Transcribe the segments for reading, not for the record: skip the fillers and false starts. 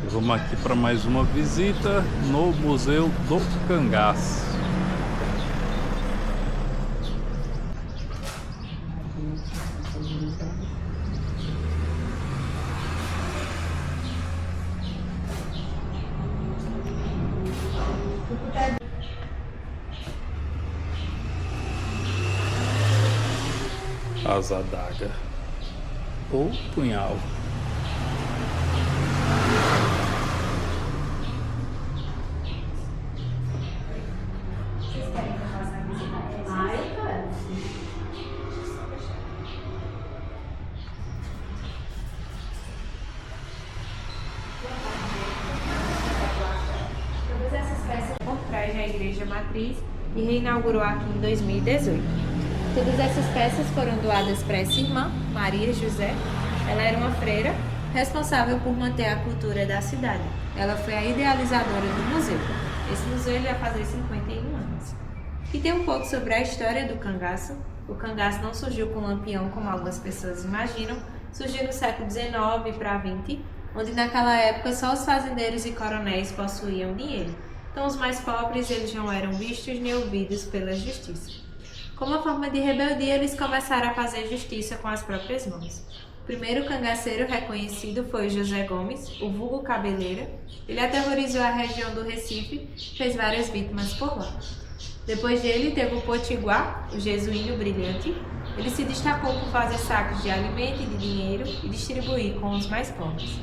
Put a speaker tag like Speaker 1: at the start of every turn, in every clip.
Speaker 1: E vamos aqui para mais uma visita no Museu do Cangaço. As adagas ou punhal.
Speaker 2: Todas essas peças por trás da Igreja Matriz e reinaugurou aqui em 2018. Todas essas peças foram doadas para essa irmã, Maria José. Ela era uma freira responsável por manter a cultura da cidade. Ela foi a idealizadora do museu. Esse museu ele vai fazer 51 anos. E tem um pouco sobre a história do cangaço. O cangaço não surgiu com lampião, como algumas pessoas imaginam. Surgiu no século XIX para XX, onde naquela época só os fazendeiros e coronéis possuíam dinheiro. Então os mais pobres eles não eram vistos nem ouvidos pela justiça. Como uma forma de rebeldia, eles começaram a fazer justiça com as próprias mãos. O primeiro cangaceiro reconhecido foi José Gomes, o vulgo Cabeleira. Ele aterrorizou a região do Recife, fez várias vítimas por lá. Depois dele, teve o Potiguar, o jesuíno brilhante. Ele se destacou por fazer sacos de alimento e de dinheiro e distribuir com os mais pobres.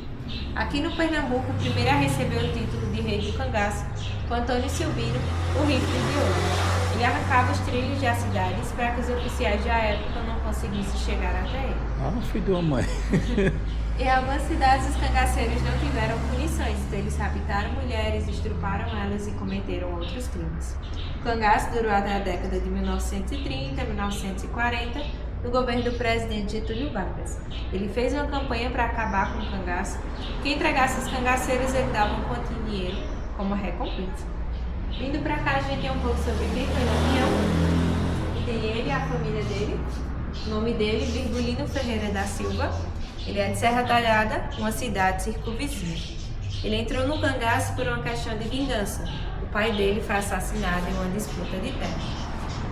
Speaker 2: Aqui no Pernambuco, o primeiro a receber o título de rei do cangaço foi Antônio Silvino, o rifle de ouro. Ele arrancava os trilhos das cidades para que os oficiais da época não conseguissem chegar até ele.
Speaker 1: Ah, filho de uma mãe.
Speaker 2: Em algumas cidades, os cangaceiros não tiveram punições, então eles raptaram mulheres, estruparam elas e cometeram outros crimes. O cangaço durou até a década de 1930, 1940, no governo do presidente Getúlio Vargas. Ele fez uma campanha para acabar com o cangaço. Quem entregasse os cangaceiros, ele dava um quanto de dinheiro como recompensa. Vindo para cá, a gente tem um pouco sobre quem foi Lampião. Tem ele e a família dele. O nome dele, Virgulino Ferreira da Silva. Ele é de Serra Talhada, uma cidade circunvizinha. Ele entrou no cangaço por uma questão de vingança. O pai dele foi assassinado em uma disputa de terra.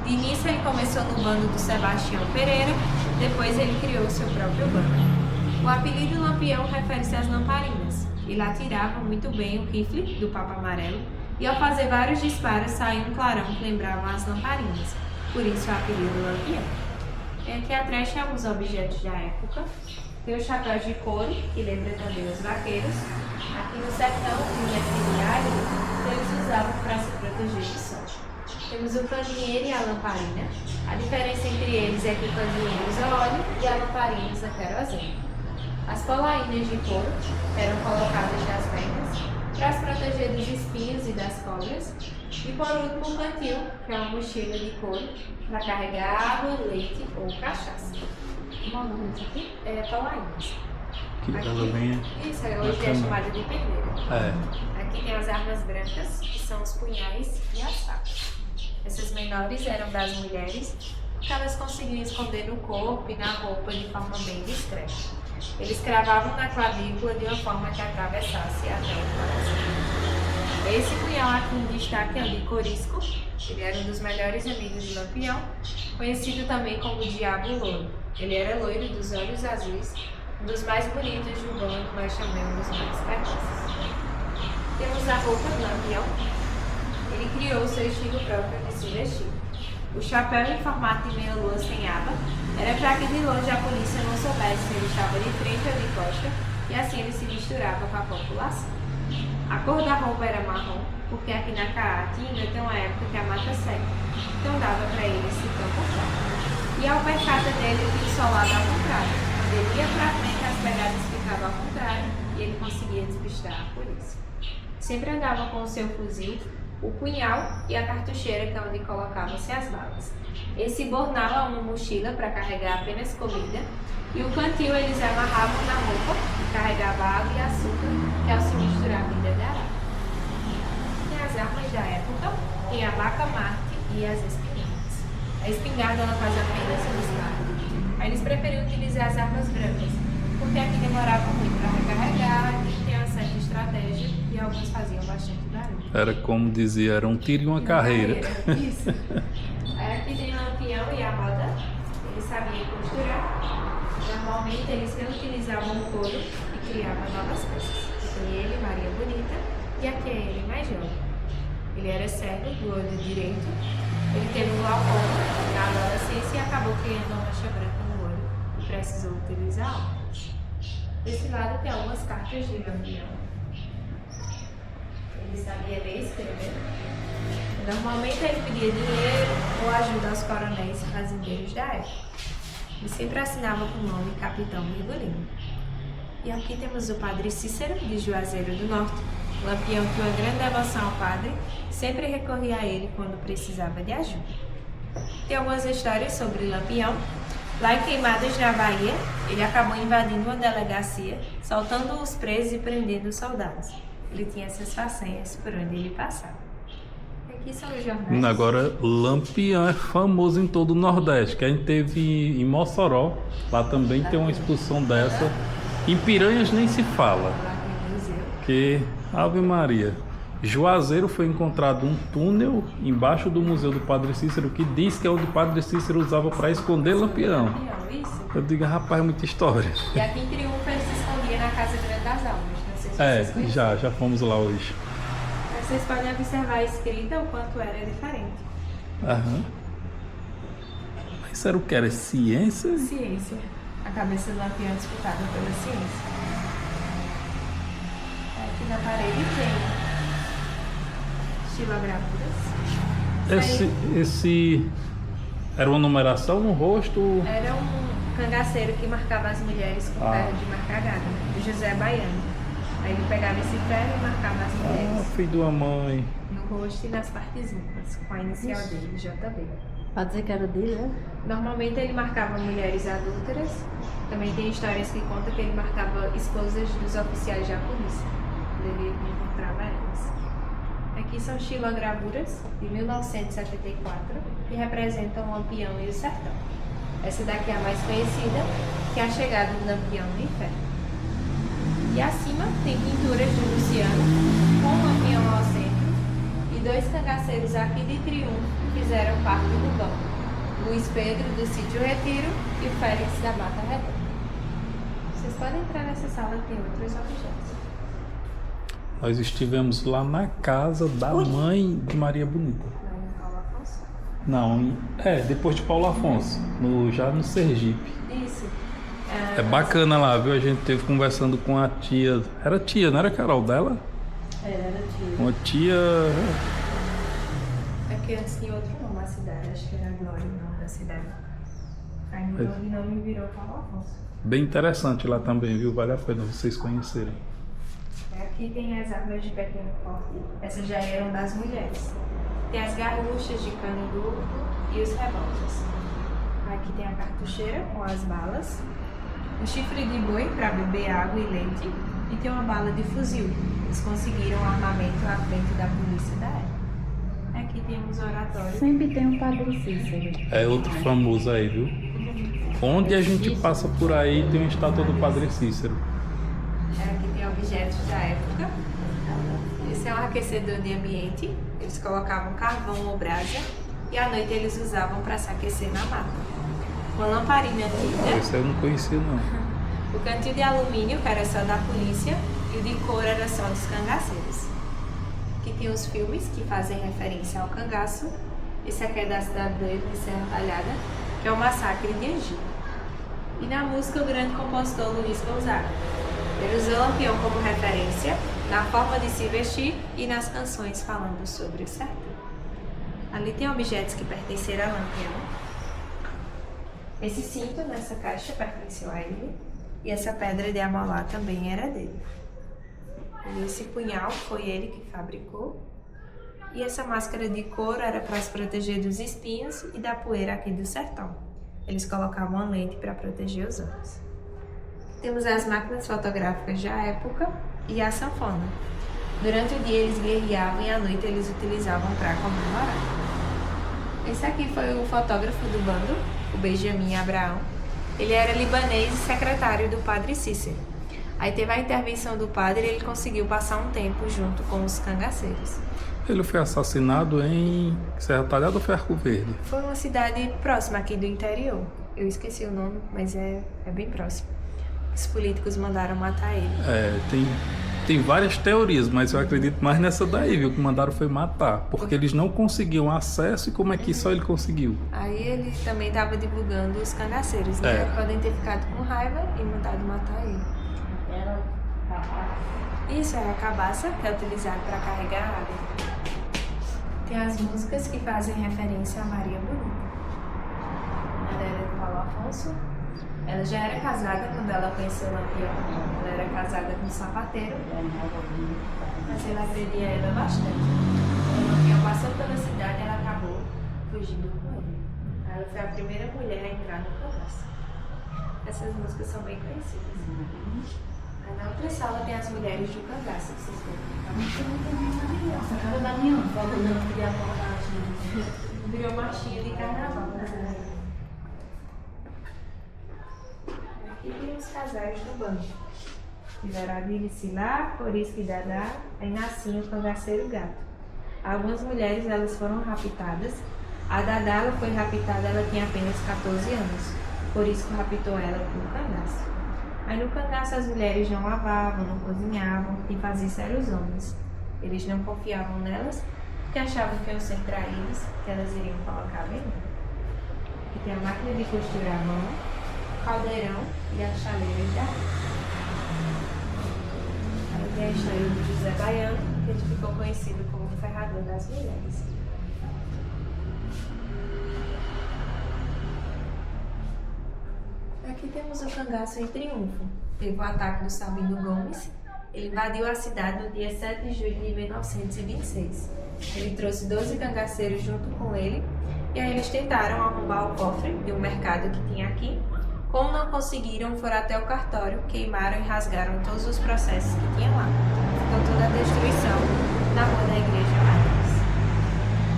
Speaker 2: De início, ele começou no bando do Sebastião Pereira, depois ele criou seu próprio bando. O apelido Lampião refere-se às lamparinas. Ele atirava muito bem o rifle do Papa Amarelo e ao fazer vários disparos saía um clarão que lembrava as lamparinas, por isso o apelido Lampião. E aqui atrás tem alguns objetos da época. Tem o chapéu de couro, que lembra também os vaqueiros. Aqui no sertão, em árido, eles usavam para se proteger do sol. Temos o candeeiro e a lamparina. A diferença entre eles é que o candeeiro usa óleo e a lamparina usa querosene. As polainas de couro eram colocadas nas pernas para se proteger dos espinhos e das cobras. E por último, o cantil, que é uma mochila de couro para carregar água, leite ou cachaça. O nome disso aqui é polainas.
Speaker 1: Que ela venha.
Speaker 2: Isso, hoje é chamada de perneira.
Speaker 1: É.
Speaker 2: Aqui tem as armas brancas, que são os punhais e as facas. Essas menores eram das mulheres, porque elas conseguiam esconder no corpo e na roupa de forma bem discreta. Eles cravavam na clavícula de uma forma que atravessasse até o coração. Esse punhal aqui em destaque é o de Corisco. Ele era um dos melhores amigos de Lampião, conhecido também como o Diabo Louro. Ele era loiro, dos olhos azuis, um dos mais bonitos do bando, mas também um dos mais precoces. Temos a roupa do Lampião. Ele criou seu estilo próprio de se vestir. O chapéu em formato de meia-lua sem aba era para que de longe a polícia não soubesse se ele estava de frente ou de costa, e assim ele se misturava com a população. A cor da roupa era marrom, porque aqui na Caatinga tem uma época que a mata seca, então dava para ele se camuflar. E a alpercata dele tinha solado ao contrário. Quando ele ia para frente, as pegadas ficavam ao contrário e ele conseguia despistar a polícia. Sempre andava com o seu fuzil, o punhal e a cartucheira, que é onde colocavam-se as balas. Esse bornal é uma mochila para carregar apenas comida, e o cantil eles amarravam na roupa e carregava água e açúcar, que ao se misturar vinda de arara. Tem as armas da época, tem a vaca-marte e as espingardas. A espingarda ela faz apenas um disparo. Aí eles preferiam utilizar as armas brancas, porque aqui demorava muito para recarregar e tem uma certa estratégia
Speaker 1: Era como dizia, era um tiro e uma carreira.
Speaker 2: Isso. Aí aqui tem Lampião e a roda. Ele sabia costurar. Normalmente eles reutilizavam o couro e criavam novas peças. Tem ele, Maria Bonita, e aqui é ele mais jovem. Ele era cego do olho direito. Ele teve um glaucoma na adolescência e acabou criando uma mancha branca no olho e precisou utilizar óculos. Desse lado tem algumas cartas de Lampião. Ele sabia ler e escrever. Normalmente ele pedia dinheiro ou ajuda aos coronéis e fazendeiros da época. Ele sempre assinava com o nome Capitão Virgulino. E aqui temos o padre Cícero, de Juazeiro do Norte. Lampião tinha uma grande devoção ao padre, sempre recorria a ele quando precisava de ajuda. Tem algumas histórias sobre Lampião. Lá em Queimadas, na Bahia, ele acabou invadindo uma delegacia, soltando os presos e prendendo os soldados. Ele tinha essas façanhas por onde ele passava. Aqui são os jornais.
Speaker 1: Agora, Lampião é famoso em todo o Nordeste, que a gente teve em Mossoró, lá também tem uma exposição dessa. Em Piranhas nem se fala,
Speaker 2: Lá tem o museu.
Speaker 1: que, Ave Maria, Juazeiro foi encontrado um túnel embaixo do Museu do Padre Cícero, que diz que é onde o Padre Cícero usava para esconder Lampião.
Speaker 2: Isso.
Speaker 1: Eu digo, rapaz, é muita história.
Speaker 2: E aqui em Triunfo ele se escondia na Casa Grande das Almas. Não sei se vocês conhecem.
Speaker 1: Já fomos lá hoje.
Speaker 2: Vocês podem observar a escrita, o quanto era diferente.
Speaker 1: Aham. Mas era o que? Era ciência?
Speaker 2: Ciência. A cabeça do Lampião disputada pela ciência. Aqui na parede tem estilogravuras.
Speaker 1: Esse era uma numeração no rosto?
Speaker 2: Era um cangaceiro que marcava as mulheres com ferro de marcar gado, do José Baiano. Aí ele pegava esse ferro e marcava as mulheres
Speaker 1: Filho de uma mãe.
Speaker 2: no rosto e nas partes íntimas, com a inicial dele, JB.
Speaker 3: Pode dizer que era dele, né?
Speaker 2: Normalmente ele marcava mulheres adúlteras. Também tem histórias que contam que ele marcava esposas dos oficiais da polícia. Ele encontrava elas. Aqui são estilogravuras de 1974 que representam o Lampião e o Sertão. Essa daqui é a mais conhecida, que é a chegada do Lampião no inferno. E acima tem pinturas de Luciano com o Lampião ao centro e dois cangaceiros aqui de Triunfo que fizeram parte do banco. Luiz Pedro do Sítio Retiro e o Félix da Mata Redonda. Vocês podem entrar nessa sala, tem outros objetos.
Speaker 1: Nós estivemos lá na casa da mãe de Maria Bonita.
Speaker 2: Lá em Paulo Afonso.
Speaker 1: Não, depois de Paulo Afonso, já no Sergipe.
Speaker 2: Isso.
Speaker 1: É bacana lá, viu? A gente teve conversando com a tia. Era tia, não era Carol dela?
Speaker 3: Era tio.
Speaker 1: Uma tia.
Speaker 2: Aqui antes tinha outro nome na cidade, acho que era Glória o nome da cidade. Aí mudou de nome e virou Paulo Afonso.
Speaker 1: Bem interessante lá também, viu? Vale a pena vocês conhecerem.
Speaker 2: Aqui tem as armas de pequeno porte, essas já eram das mulheres. Tem as garruchas de cano duro e os revólveres. Aqui tem a cartucheira com as balas, um chifre de boi para beber água e leite e tem uma bala de fuzil. Eles conseguiram o armamento à frente da polícia da época. Aqui temos o oratório.
Speaker 3: Sempre tem um Padre Cícero.
Speaker 1: É outro famoso aí, viu? Onde a gente passa por aí tem uma estátua do Padre Cícero.
Speaker 2: Aqui tem objetos da época. Esse é um aquecedor de ambiente. Eles colocavam carvão ou brasa e à noite eles usavam para se aquecer na mata. Uma lamparina antiga.
Speaker 1: Esse eu não conhecia, não.
Speaker 2: O cantil de alumínio, que era só da polícia, e o de couro era só dos cangaceiros. Aqui tem os filmes que fazem referência ao cangaço. Esse aqui é da Cidade Doida, de Serra Talhada, que é o massacre de Angico. E na música, o grande compositor Luiz Gonzaga. Ele usou o Lampião como referência na forma de se vestir e nas canções falando sobre o sertão. Ali tem objetos que pertenceram a Lampião. Esse cinto nessa caixa pertenceu a ele e essa pedra de amolar também era dele. E esse punhal foi ele que fabricou. E essa máscara de couro era para se proteger dos espinhos e da poeira aqui do sertão. Eles colocavam uma lente para proteger os olhos. Temos as máquinas fotográficas da época e a sanfona. Durante o dia eles guerreavam e à noite eles utilizavam para comemorar. Esse aqui foi o fotógrafo do bando, o Benjamin Abraão. Ele era libanês e secretário do Padre Cícero. Aí teve a intervenção do padre e ele conseguiu passar um tempo junto com os cangaceiros.
Speaker 1: Ele foi assassinado em Serra Talhada ou foi Arco Verde?
Speaker 2: Foi uma cidade próxima aqui do interior. Eu esqueci o nome, mas é bem próximo. Os políticos mandaram matar ele.
Speaker 1: Tem várias teorias, mas eu acredito mais nessa daí, viu? Que mandaram foi matar. Porque eles não conseguiam acesso e como é que só ele conseguiu?
Speaker 2: Aí ele também estava divulgando os cangaceiros, né? Podem ter ficado com raiva e mandado matar ele.
Speaker 3: Era capaz.
Speaker 2: Isso é a cabaça, que é utilizado para carregar água. Tem as músicas que fazem referência a Maria Bonita. Ela era de Paulo Afonso. Ela já era casada quando ela conheceu o Lampião. Ela era casada com um sapateiro, mas ele agredia ela bastante. Quando o Lampião passou pela cidade, ela acabou fugindo com ele. Ela foi a primeira mulher a entrar no cangaço. Essas músicas são bem conhecidas. Aí na outra sala tem as mulheres do cangaço, que vocês podem.
Speaker 3: Essa cara da minha avó, quando eu queria acordar,
Speaker 2: Virou marchinha de carnaval. Aqui tem os casais do banco. Tiveram a Diricilá, Corisca e Dadá, aí nascia o cangaceiro gato. Algumas mulheres elas foram raptadas. A Dadá ela foi raptada, ela tinha apenas 14 anos. Corisco raptou ela pelo cangaço. Aí no cangaço as mulheres não lavavam, não cozinhavam, quem fazia isso eram os homens. Eles não confiavam nelas, porque achavam que iam ser traídos, que elas iriam colocar veneno. Aqui tem a máquina de costurar à mão, caldeirão e as chaleiras de água. Aí tem a história do José Baiano, que ele ficou conhecido como o ferrador das mulheres. Aqui temos o cangaço em triunfo. Teve o ataque do Sabino Gomes. Ele invadiu a cidade no dia 7 de julho de 1926. Ele trouxe 12 cangaceiros junto com ele. E aí eles tentaram arrombar o cofre de um mercado que tinha aqui. Como não conseguiram, foram até o cartório, queimaram e rasgaram todos os processos que tinha lá. Ficou toda a destruição na rua da Igreja Matriz.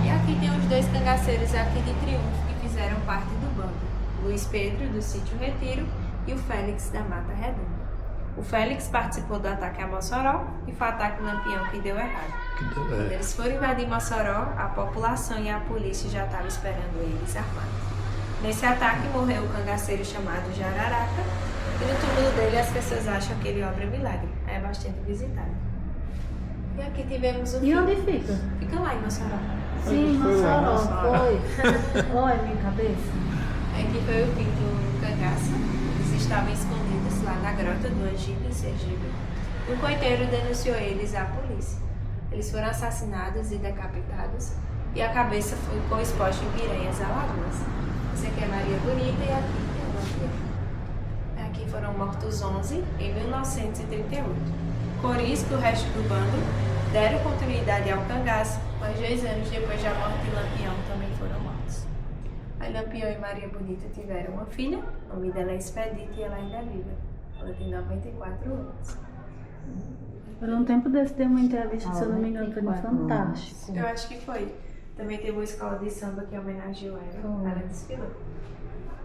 Speaker 2: E aqui tem os dois cangaceiros aqui de triunfo que fizeram parte do bando. Luiz Pedro, do sítio Retiro, e o Félix, da Mata Redonda. O Félix participou do ataque a Mossoró e foi o ataque no Lampião que deu errado. Quando eles foram invadir Mossoró, a população e a polícia já estavam esperando eles armados. Nesse ataque morreu o cangaceiro chamado Jararaca, e no túmulo dele as pessoas acham que ele obra milagre. É bastante visitado. E aqui tivemos o
Speaker 3: E onde fica?
Speaker 2: Fica lá em Mossoró.
Speaker 3: Sim, Mossoró, foi. Olha minha cabeça.
Speaker 2: Aqui foi o fim do cangaço. Eles estavam escondidos lá na grota do Angico, em Sergipe. Um coiteiro denunciou eles à polícia. Eles foram assassinados e decapitados e a cabeça ficou exposta em Piranhas, Alagoas. Essa aqui é Maria Bonita e aqui é o Lampião. Aqui foram mortos 11 em 1938. Corisco e o resto do bando deram continuidade ao cangaço, mas 2 anos depois da morte de Lampião também foram mortos. A Lampião e Maria Bonita tiveram uma filha, o nome dela é Expedita e ela ainda é viva. Ela tem 94 anos.
Speaker 3: Por um tempo desse deu uma entrevista, se eu não me engano, foi no Fantástico.
Speaker 2: Eu acho que foi. Também teve uma escola de samba que homenageou ela. Ela desfilou.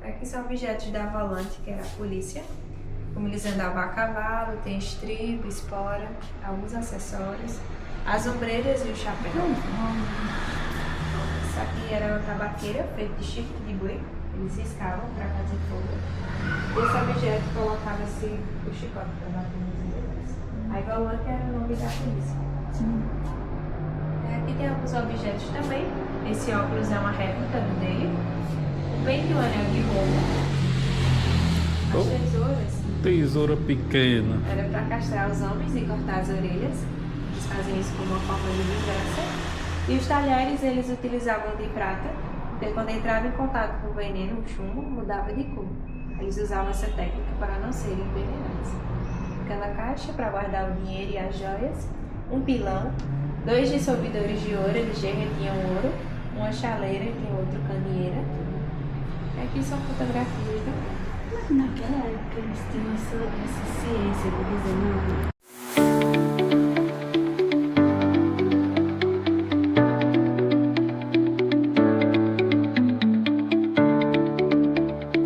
Speaker 2: Aqui são objetos da Volante, que era a polícia. Como eles andavam a cavalo, tem estribo, espora, alguns acessórios, as ombreiras e o chapéu. Isso aqui era uma tabaqueira feita de chifre de boi. Eles riscavam para fazer fogo. Esse objeto colocava-se o chicote para bater nos inimigos. Aí Volante era o nome da polícia. Aqui tem alguns objetos também. Esse óculos é uma réplica do dele. O pente e o anel de roupa. As tesouras.
Speaker 1: Tesoura pequena.
Speaker 2: Era para castrar os homens e cortar as orelhas. Eles faziam isso como uma forma de vingança. E os talheres eles utilizavam de prata, porque quando entrava em contato com o veneno, o chumbo mudava de cor. Eles usavam essa técnica para não serem envenenados. Aquela caixa para guardar o dinheiro e as joias, um pilão, 2 dissolvidores de ouro, eles derretiam ouro, uma chaleira e tem outro candeeira. E aqui são fotografias também.
Speaker 3: Naquela época eles tinham essa ciência de dizer, não,